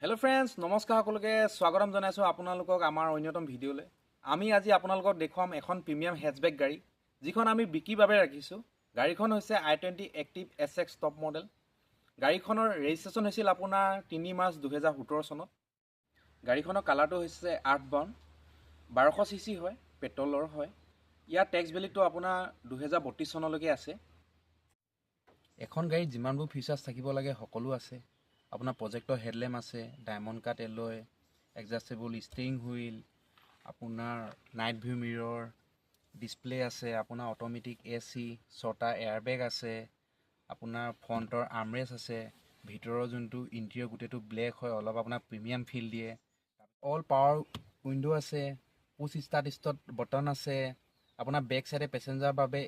Hello' friends, নমস্কাৰ সকলোকে স্বাগতম জনাইছোঁ আপোনালোকক আমাৰ অন্যতম ভিডিঅ'লৈ। আমি আজি আপোনালোকক দেখুৱাম এখন প্ৰিমিয়াম হেচবেক গাড়ী, যিখন আমি বিক্ৰীৰ বাবে ৰাখিছোঁ। গাড়ীখন হৈছে i20 active SX top model. গাড়ীখনৰ ৰেজিষ্ট্ৰেশ্যন হৈছিল আপোনাৰ 3 মাৰ্চ 2017 চনত। গাড়ীখনৰ কালাৰটো হৈছে 8 ব্ৰাউন, 1200 cc হয়, পেট্ৰলৰ হয়। ইয়াৰ টেক্স ভেলিউটো আপোনাৰ 2032 চনলৈকে আছে। এখন গাড়ীত যিমানবোৰ ফিচাৰ্ছ থাকিব লাগে সকলো আছে। আপোনাৰ প্ৰজেক্টৰ হেডলেম্প আছে, diamond cut alloy, adjustable stirring wheel, আপোনাৰ নাইট ভিউ মিৰৰ, ডিছপ্লে আছে, আপোনাৰ অট'মেটিক AC, 6টা এয়াৰবেগ আছে, আপোনাৰ ফ্ৰণ্টৰ আৰ্মৰেষ্ট আছে, ভিতৰৰ যোনটো ইণ্টেৰিয়ৰ গোটেইটো ব্লেক হয়, অলপ আপোনাৰ প্ৰিমিয়াম ফিল দিয়ে। অল পাৱাৰ উইণ্ডো আছে, পুছ ষ্টাৰ্ট বটন আছে, আপোনাৰ বেক চাইডে পেছেঞ্জাৰৰ বাবে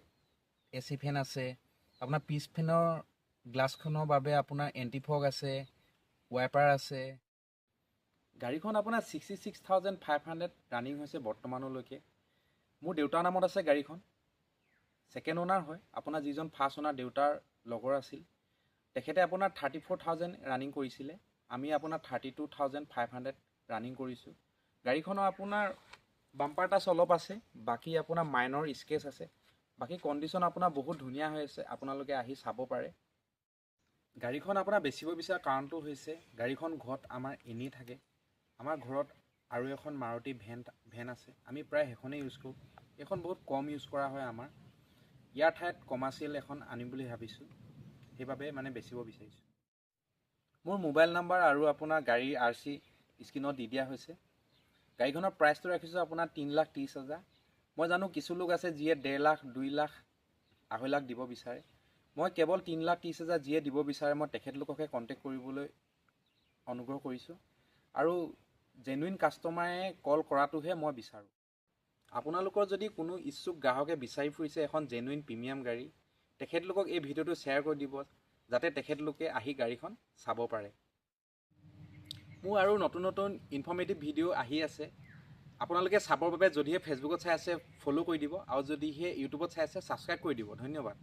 AC ফেন আছে, আপোনাৰ পিছ ফেনৰ গ্লাছখনৰ বাবে আপোনাৰ এণ্টি ফগ আছে, ৱাইপাৰ আছে। গাড়ীখন আপোনাৰ 66,500 ৰানিং হৈছে বৰ্তমানলৈকে। মোৰ দেউতাৰ নামত আছে গাড়ীখন, ছেকেণ্ড অ'নাৰ হয়। আপোনাৰ যিজন ফাৰ্ষ্ট অ'নাৰ দেউতাৰ লগৰ আছিল, তেখেতে আপোনাৰ 34,000 ৰানিং কৰিছিলে। আমি আপোনাৰ 32,500 ৰানিং কৰিছোঁ। গাড়ীখনৰ আপোনাৰ বাম্পাৰ টাচ অলপ আছে, বাকী আপোনাৰ মাইনৰ স্কেচ আছে। বাকী কণ্ডিশ্যন আপোনাৰ বহুত ধুনীয়া হৈ আছে, আপোনালোকে আহি চাব পাৰে। গাড়ীখন আপোনাৰ বেচিব বিচৰা কাৰণটো হৈছে গাড়ীখন ঘৰত আমাৰ এনেই থাকে। আমাৰ ঘৰত আৰু এখন মাৰুতি ভেন আছে, আমি প্ৰায় সেইখনেই ইউজ কৰোঁ। এইখন বহুত কম ইউজ কৰা হয় আমাৰ। ইয়াৰ ঠাইত কমাৰ্চিয়েল এখন আনিম বুলি ভাবিছোঁ, সেইবাবে মানে বেচিব বিচাৰিছোঁ। মোৰ মোবাইল নাম্বাৰ আৰু আপোনাৰ গাড়ীৰ RC স্ক্ৰীণত দি দিয়া হৈছে। গাড়ীখনৰ প্ৰাইচটো ৰাখিছোঁ আপোনাৰ 3,30,000। মই জানো কিছু লোক আছে যিয়ে 1.5 লাখ, 2 লাখ, 2.5 লাখ দিব বিচাৰে। মই কেৱল 3,30,000 যিয়ে দিব বিচাৰে মই তেখেতলোককে কণ্টেক্ট কৰিবলৈ অনুগ্ৰহ কৰিছোঁ, আৰু জেনুইন কাষ্টমাৰে কল কৰাটোহে মই বিচাৰোঁ। আপোনালোকৰ যদি কোনো ইচ্ছুক গ্ৰাহকে বিচাৰি ফুৰিছে এখন জেনুইন প্ৰিমিয়াম গাড়ী, তেখেতলোকক এই ভিডিঅ'টো শ্বেয়াৰ কৰি দিব, যাতে তেখেতলোকে আহি গাড়ীখন চাব পাৰে। মোৰ আৰু নতুন নতুন ইনফৰ্মেটিভ ভিডিঅ' আহি আছে, আপোনালোকে চাবৰ বাবে যদিহে ফেচবুকত চাই আছে ফ'ল' কৰি দিব, আৰু যদিহে ইউটিউবত চাই আছে ছাবস্ক্ৰাইব কৰি দিব। ধন্যবাদ।